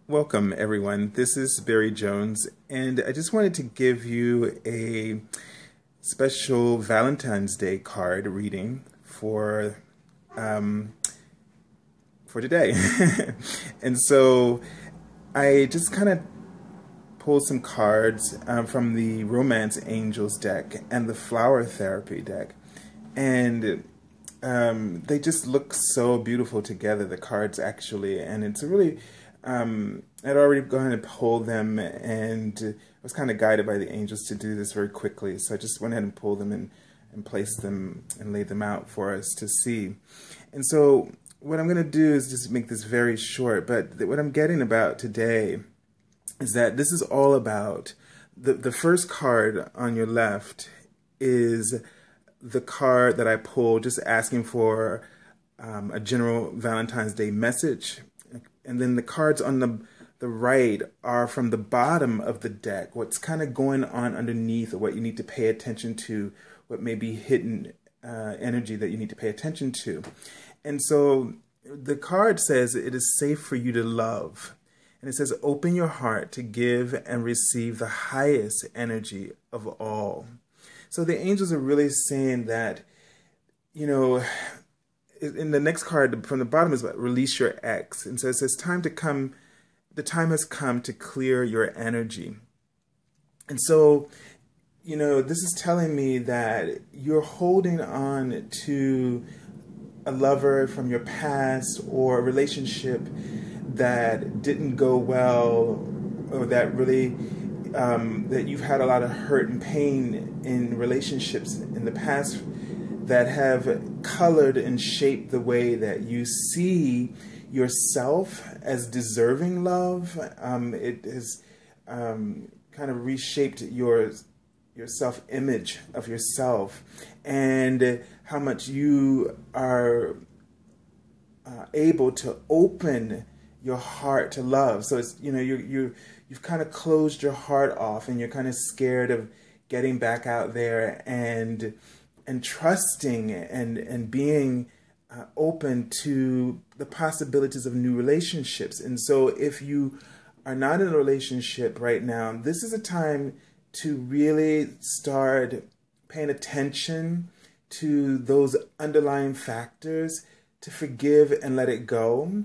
Welcome, everyone. This is Barry Jones, and I just wanted to give you a special Valentine's Day card reading um, for today. And so I just kind of pulled some cards from the Romance Angels deck and the Flower Therapy deck, and they just look so beautiful together, the cards actually, and it's a really I'd already gone and pulled them, and I was kind of guided by the angels to do this very quickly, so I just went ahead and pulled them and placed them and laid them out for us to see. And so what I'm going to do is just make this very short, but what I'm getting about today is that this is all about the first card on your left is the card that I pulled just asking for a general Valentine's Day message. And then the cards on the right are from the bottom of the deck, what's kind of going on underneath, or what you need to pay attention to, what may be hidden energy that you need to pay attention to. And so the card says it is safe for you to love. And it says, open your heart to give and receive the highest energy of all. So the angels are really saying that, you know, in the next card from the bottom is about release your ex. And so it says the time has come to clear your energy. And so, you know, this is telling me that you're holding on to a lover from your past or a relationship that didn't go well, or that really, that you've had a lot of hurt and pain in relationships in the past that have colored and shaped the way that you see yourself as deserving love. It has kind of reshaped your self-image of yourself, and how much you are able to open your heart to love. So it's, you know, you've kind of closed your heart off, and you're kind of scared of getting back out there and trusting and being open to the possibilities of new relationships. And so if you are not in a relationship right now, this is a time to really start paying attention to those underlying factors, to forgive and let it go.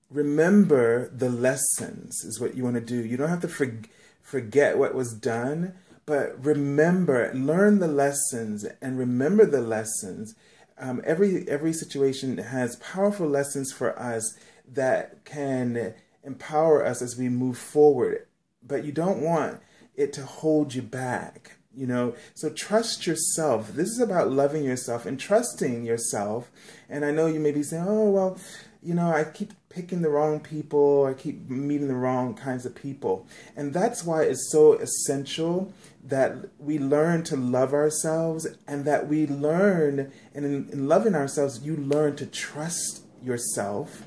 Remember the lessons is what you want to do. You don't have to forget what was done, but remember, learn the lessons and remember the lessons. Every situation has powerful lessons for us that can empower us as we move forward. But you don't want it to hold you back, you know. So trust yourself. This is about loving yourself and trusting yourself. And I know you may be saying, oh, well, you know, I keep picking the wrong people, I keep meeting the wrong kinds of people. And that's why it's so essential that we learn to love ourselves, and that we learn, and in loving ourselves, you learn to trust yourself.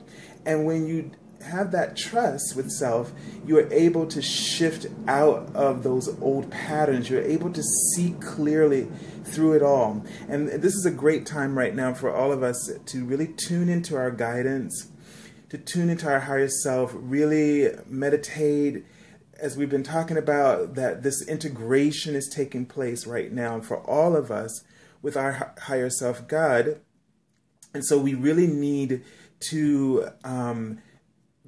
And when you have that trust with self, you are able to shift out of those old patterns. You're able to see clearly through it all. And this is a great time right now for all of us to really tune into our guidance, to tune into our higher self, really meditate, as we've been talking about, that this integration is taking place right now for all of us with our higher self, God. And so we really need to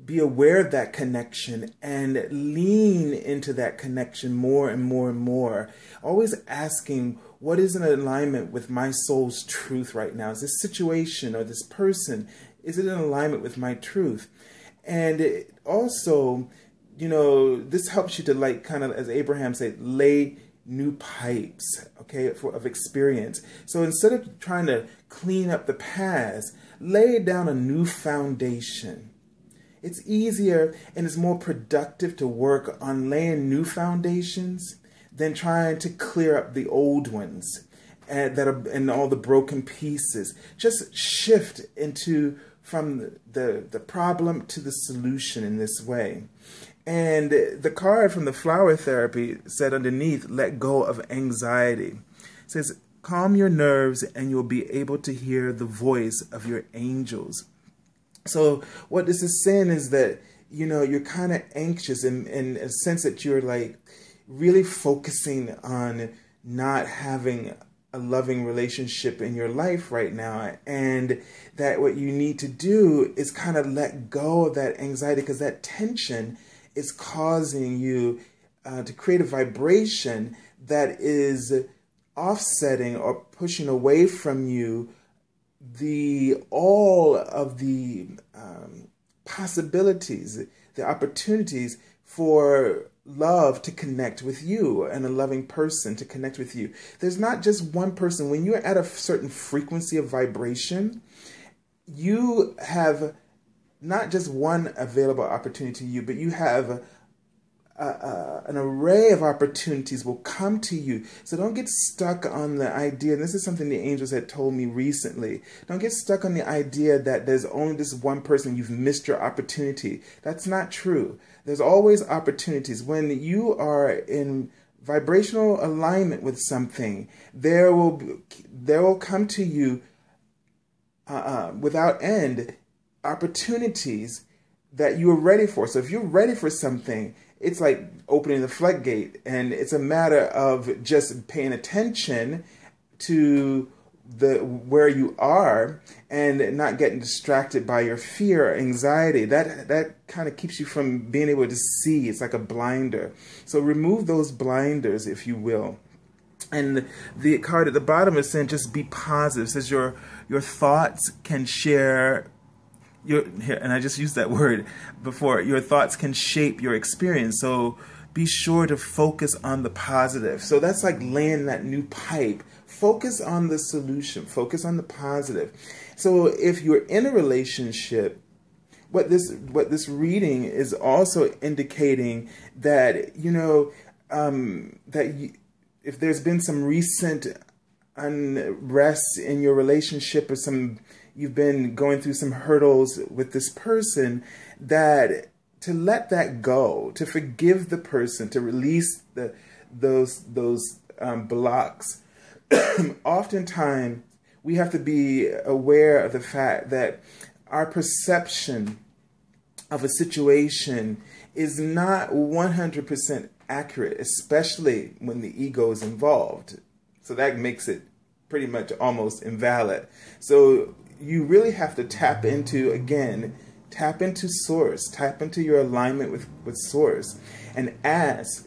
be aware of that connection and lean into that connection more and more and more. Always asking, what is in alignment with my soul's truth right now? Is this situation or this person, is it in alignment with my truth? And it also, you know, this helps you to, like, kind of, as Abraham said, lay new pipes, okay, of experience. So instead of trying to clean up the past, lay down a new foundation. It's easier and it's more productive to work on laying new foundations than trying to clear up the old ones and all the broken pieces. Just shift from the problem to the solution in this way. And the card from the Flower Therapy said underneath, let go of anxiety. It says, calm your nerves and you'll be able to hear the voice of your angels. So what this is saying is that you're kind of anxious in a sense that you're like really focusing on not having a loving relationship in your life right now, and that what you need to do is kind of let go of that anxiety, because that tension is causing you to create a vibration that is offsetting or pushing away from you all of the possibilities, the opportunities for love to connect with you and a loving person to connect with you. There's not just one person. When you're at a certain frequency of vibration, you have not just one available opportunity to you, but you have an array of opportunities will come to you. So don't get stuck on the idea, and this is something the angels had told me recently, don't get stuck on the idea that there's only this one person, you've missed your opportunity. That's not true. There's always opportunities. When you are in vibrational alignment with something, there will come to you without end opportunities that you are ready for. So if you're ready for something, it's like opening the floodgate, and it's a matter of just paying attention to where you are and not getting distracted by your fear or anxiety. That kind of keeps you from being able to see. It's like a blinder. So remove those blinders, if you will. And the card at the bottom is saying just be positive. It says your thoughts can share and I just used that word before, your thoughts can shape your experience. So be sure to focus on the positive. So that's like laying that new pipe. Focus on the solution. Focus on the positive. So if you're in a relationship, what this reading is also indicating that, if there's been some recent unrest in your relationship, or you've been going through some hurdles with this person, that to let that go, to forgive the person, to release those blocks. Oftentimes, we have to be aware of the fact that our perception of a situation is not 100% accurate, especially when the ego is involved. So that makes it pretty much almost invalid. So you really have to tap into source, tap into your alignment with source, and ask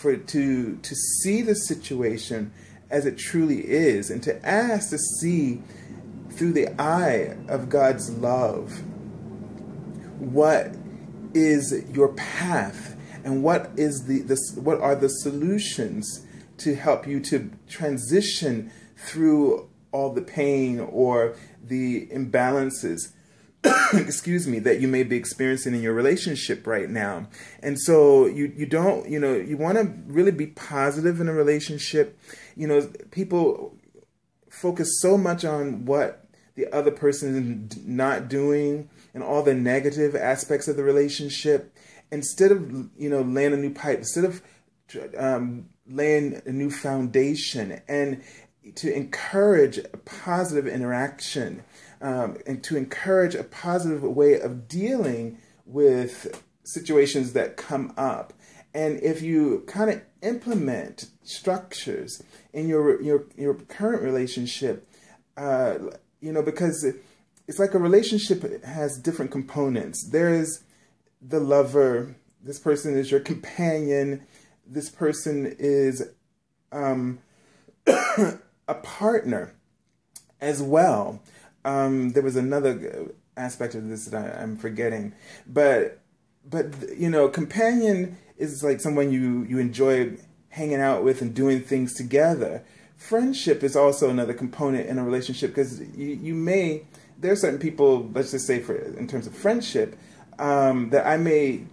to see the situation as it truly is, and to ask to see through the eye of God's love what is your path, and what are the solutions to help you to transition through all the pain or the imbalances excuse me, that you may be experiencing in your relationship right now. And so you want to really be positive in a relationship. People focus so much on what the other person is not doing and all the negative aspects of the relationship, instead of laying a new pipe, instead of laying a new foundation, and to encourage a positive interaction, and to encourage a positive way of dealing with situations that come up. And if you kind of implement structures in your current relationship, because it's like a relationship has different components. There's the lover. This person is your companion. This person is a partner as well. There was another aspect of this that I'm forgetting, but companion is like someone you enjoy hanging out with and doing things together. Friendship is also another component in a relationship, because there are certain people, let's just say in terms of friendship, that I may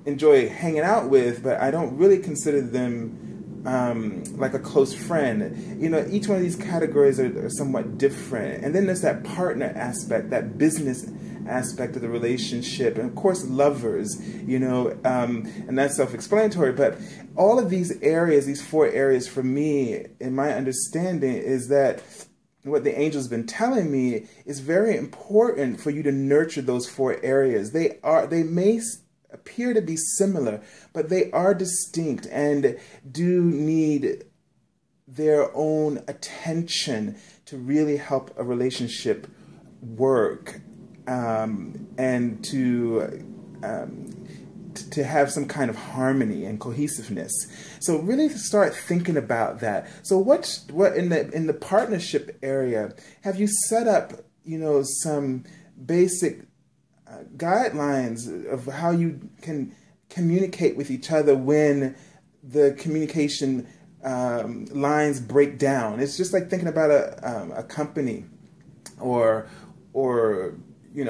enjoy hanging out with, but I don't really consider them like a close friend. Each one of these categories are somewhat different. And then there's that partner aspect, that business aspect of the relationship, and of course lovers, and that's self-explanatory. But all of these areas, these 4 areas for me, in my understanding, is that what the angel's been telling me is very important for you to nurture those 4 areas. They may appear to be similar, but they are distinct and do need their own attention to really help a relationship work, and to have some kind of harmony and cohesiveness. So really start thinking about that. So what in the partnership area, have you set up, some basic guidelines of how you can communicate with each other when the communication lines break down? It's just like thinking about a company or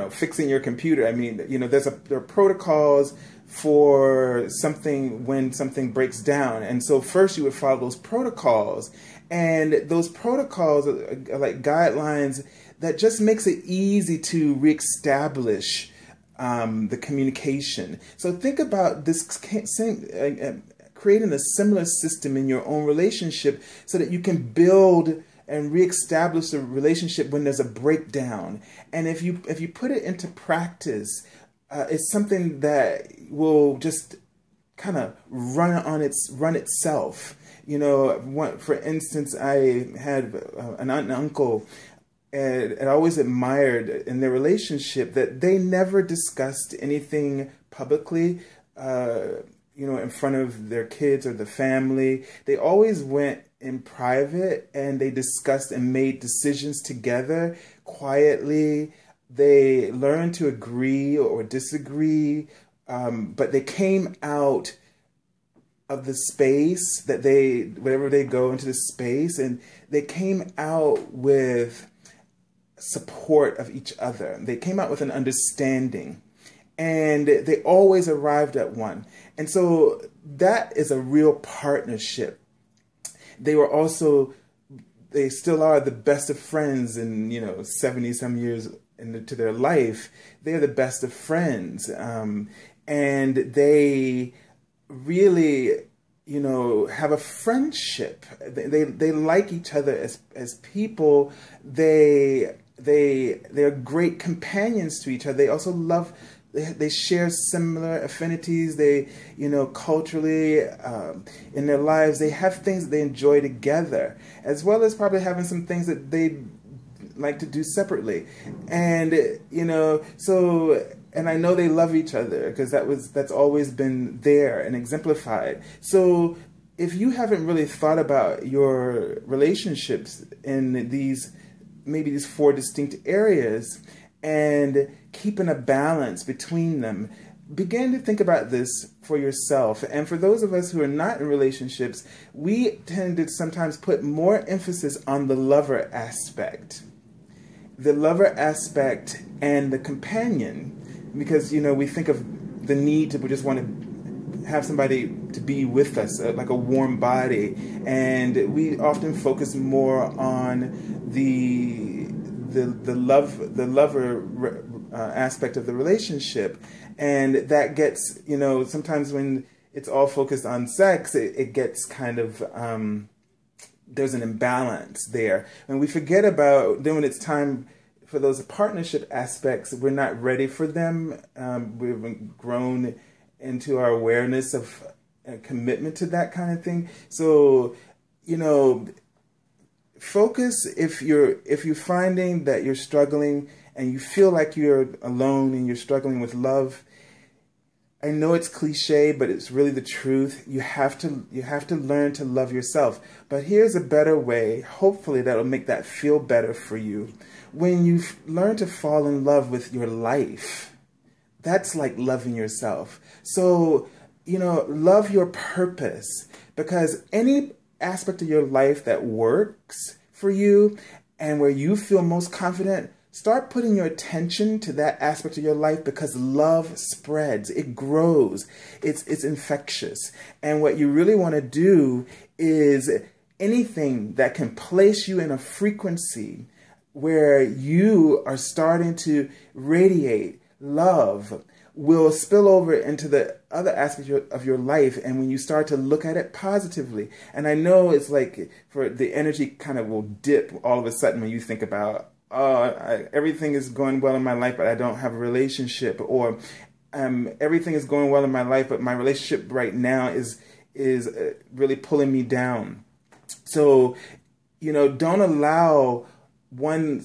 fixing your computer. I mean, there are protocols for something when something breaks down. And so first you would follow those protocols. And those protocols are like guidelines that just makes it easy to reestablish the communication. So think about this same, creating a similar system in your own relationship so that you can build and reestablish a relationship when there's a breakdown. And if you put it into practice, it's something that will just kind of run itself. For instance, I had an aunt and uncle, and I always admired in their relationship that they never discussed anything publicly, in front of their kids or the family. They always went in private and they discussed and made decisions together quietly. They learned to agree or disagree, but they came out of the space that wherever they go into the space, and they came out with support of each other. They came out with an understanding, and they always arrived at one. And so that is a real partnership. They still are the best of friends, and 70 some years into their life, they're the best of friends. And they really, have a friendship. They like each other as people. They're great companions to each other. They also love. They share similar affinities. They, culturally, in their lives, they have things that they enjoy together, as well as probably having some things that they like to do separately. And, and I know they love each other because that's always been there and exemplified. So if you haven't really thought about your relationships in maybe these 4 distinct areas and keeping a balance between them, begin to think about this for yourself. And for those of us who are not in relationships, we tend to sometimes put more emphasis on the lover aspect. The lover aspect and the companion, because, we think of the need to just want to have somebody to be with us, like a warm body. And we often focus more on the lover aspect of the relationship. And that gets, sometimes when it's all focused on sex, it gets kind of, there's an imbalance there. And we forget about, then when it's time for those partnership aspects, we're not ready for them. We've grown into our awareness of commitment to that kind of thing. So, focus if you're finding that you're struggling and you feel like you're alone and you're struggling with love. I know it's cliche, but it's really the truth. You have to learn to love yourself. But here's a better way, hopefully that'll make that feel better for you. When you learn to fall in love with your life, that's like loving yourself. So, love your purpose, because any aspect of your life that works for you and where you feel most confident, start putting your attention to that aspect of your life, because love spreads, it grows, it's infectious. And what you really want to do is anything that can place you in a frequency where you are starting to radiate love, will spill over into the other aspects of your life, and when you start to look at it positively. And I know it's like, for the energy kind of will dip all of a sudden when you think about, everything is going well in my life, but I don't have a relationship, or everything is going well in my life, but my relationship right now is really pulling me down. So, don't allow one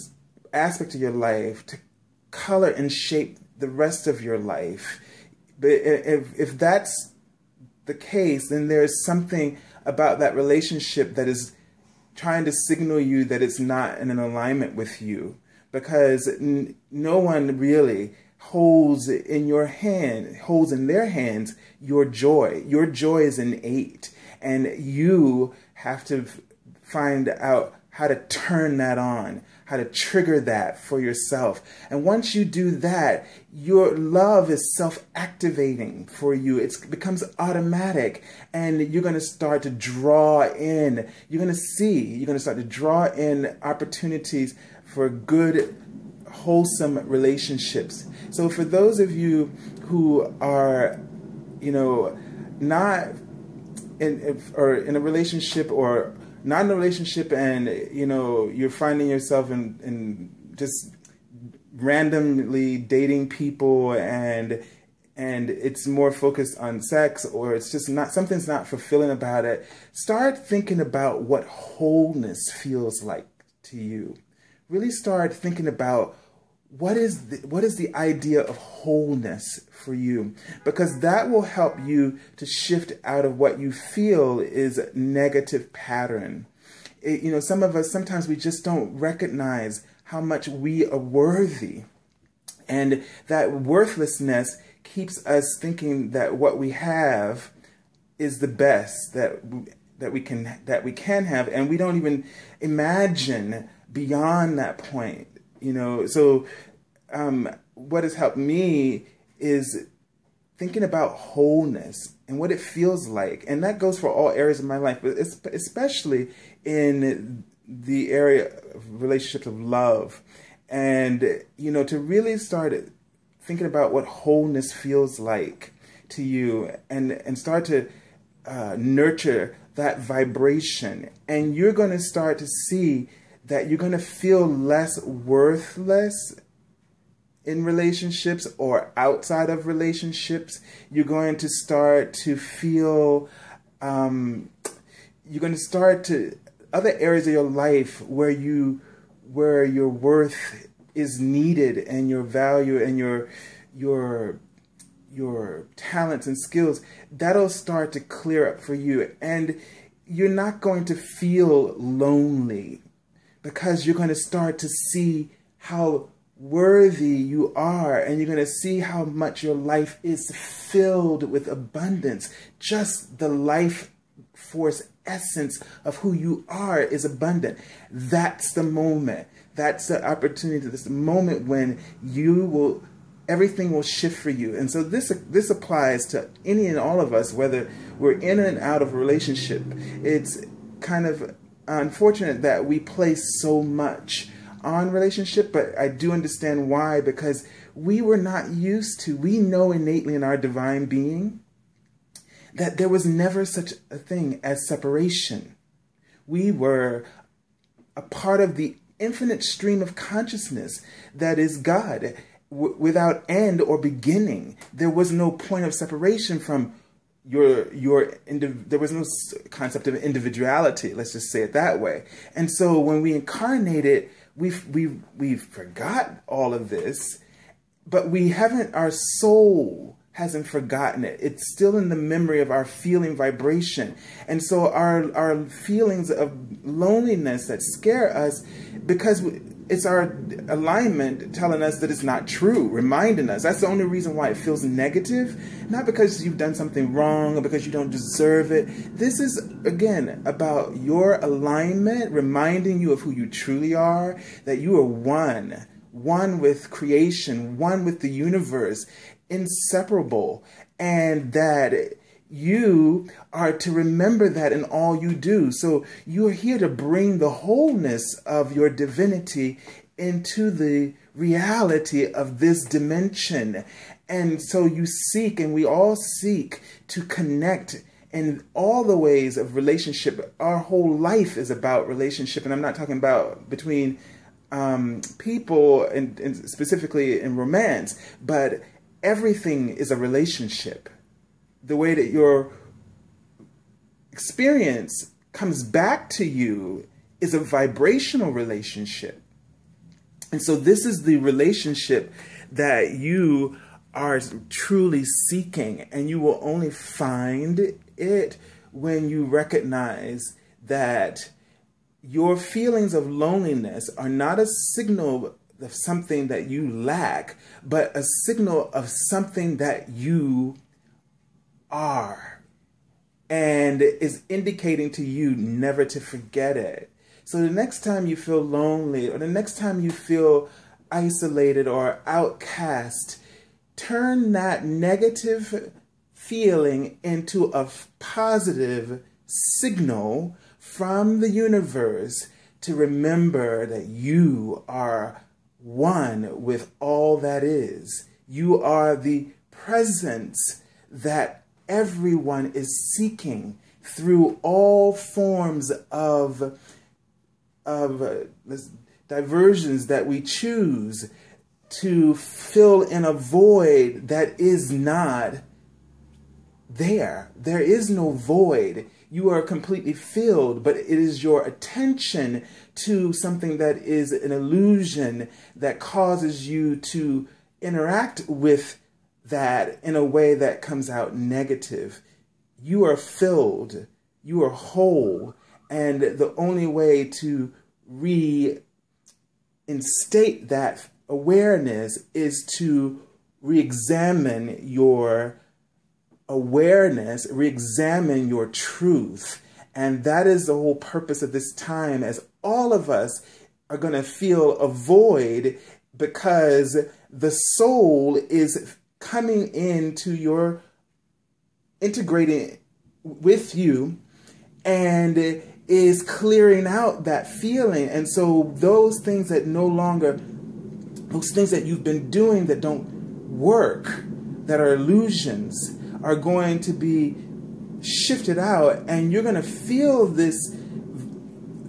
aspect of your life to color and shape the rest of your life. But if that's the case, then there's something about that relationship that is trying to signal you that it's not in an alignment with you, because no one really holds in their hands your joy. Your joy is innate, and you have to find out how to turn that on, how to trigger that for yourself. And once you do that, your love is self-activating for you. It becomes automatic, and you're going to start to draw in. You're going to start to draw in opportunities for good, wholesome relationships. So for those of you who are, not in a relationship, or not in a relationship, and you're finding yourself in just randomly dating people, and it's more focused on sex, or it's just not, something's not fulfilling about it, start thinking about what wholeness feels like to you. Really start thinking about what is the idea of wholeness for you, because that will help you to shift out of what you feel is a negative pattern. Some of us, sometimes we just don't recognize how much we are worthy, and that worthlessness keeps us thinking that what we have is the best that we can have, and we don't even imagine beyond that point. So what has helped me is thinking about wholeness and what it feels like. And that goes for all areas of my life, but especially in the area of relationships, of love. And, to really start thinking about what wholeness feels like to you, and start to nurture that vibration. And you're going to start to see that you're going to feel less worthless in relationships or outside of relationships. You're going to start to feel, other areas of your life where your worth is needed, and your value and your talents and skills, that'll start to clear up for you. And you're not going to feel lonely, because you're going to start to see how worthy you are, and you're going to see how much your life is filled with abundance. Just the life force essence of who you are is abundant. That's the moment. That's the opportunity. That's the moment when everything will shift for you. And so this applies to any and all of us, whether we're in and out of a relationship. It's kind of unfortunate that we place so much on relationship, but I do understand why, because we were not used to, we know innately in our divine being that there was never such a thing as separation. We were a part of the infinite stream of consciousness that is God, without end or beginning. There was no point of separation from there was no concept of individuality, let's just say it that way. And so when we incarnated, we've forgot all of this, but our soul hasn't forgotten it. It's still in the memory of our feeling vibration. And so our feelings of loneliness that scare us, because it's our alignment telling us that it's not true, reminding us. That's the only reason why it feels negative, not because you've done something wrong or because you don't deserve it. This is, again, about your alignment, reminding you of who you truly are, that you are one with creation, one with the universe, inseparable, and that you are to remember that in all you do. So you're here to bring the wholeness of your divinity into the reality of this dimension. And so you seek, and we all seek to connect in all the ways of relationship. Our whole life is about relationship. And I'm not talking about between people and specifically in romance, but everything is a relationship. The way that your experience comes back to you is a vibrational relationship. And so this is the relationship that you are truly seeking, and you will only find it when you recognize that your feelings of loneliness are not a signal of something that you lack, but a signal of something that you are, and is indicating to you never to forget it. So the next time you feel lonely, or the next time you feel isolated or outcast, turn that negative feeling into a positive signal from the universe to remember that you are one with all that is. You are the presence that everyone is seeking through all forms of diversions that we choose to fill in a void that is not there. There is no void. You are completely filled, but it is your attention to something that is an illusion that causes you to interact with that in a way that comes out negative. You are filled. You are whole. And the only way to reinstate that awareness is to re-examine your awareness, re-examine your truth. And that is the whole purpose of this time, as all of us are going to feel a void because the soul is coming into your, integrating with you, and is clearing out that feeling. And so those things that no longer, those things that you've been doing that don't work, that are illusions, are going to be shifted out, and you're going to feel this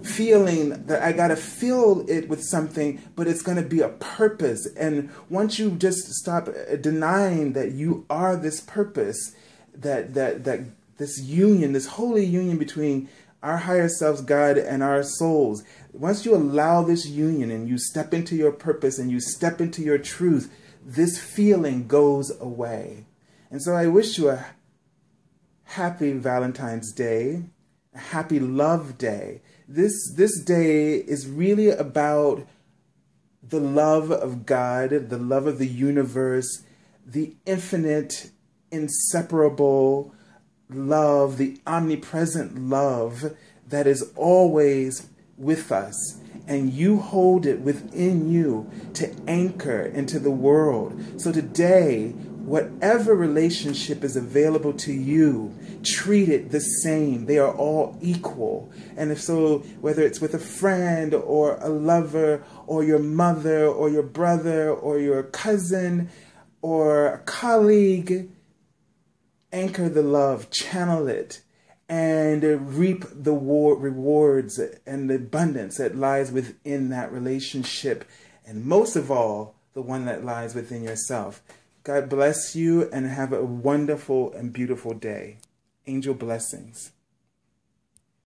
feeling that I got to fill it with something, but it's going to be a purpose. And once you just stop denying that you are this purpose, that this union, this holy union between our higher selves, God, and our souls, once you allow this union and you step into your purpose and you step into your truth, this feeling goes away. And so I wish you a happy Valentine's Day, a happy Love Day. This day is really about the love of God, the love of the universe, the infinite, inseparable love, the omnipresent love that is always with us. And you hold it within you to anchor into the world. So today, whatever relationship is available to you, treat it the same. They are all equal. And if so, whether it's with a friend or a lover or your mother or your brother or your cousin or a colleague, anchor the love, channel it, and reap the rewards and the abundance that lies within that relationship. And most of all, the one that lies within yourself. God bless you and have a wonderful and beautiful day. Angel blessings.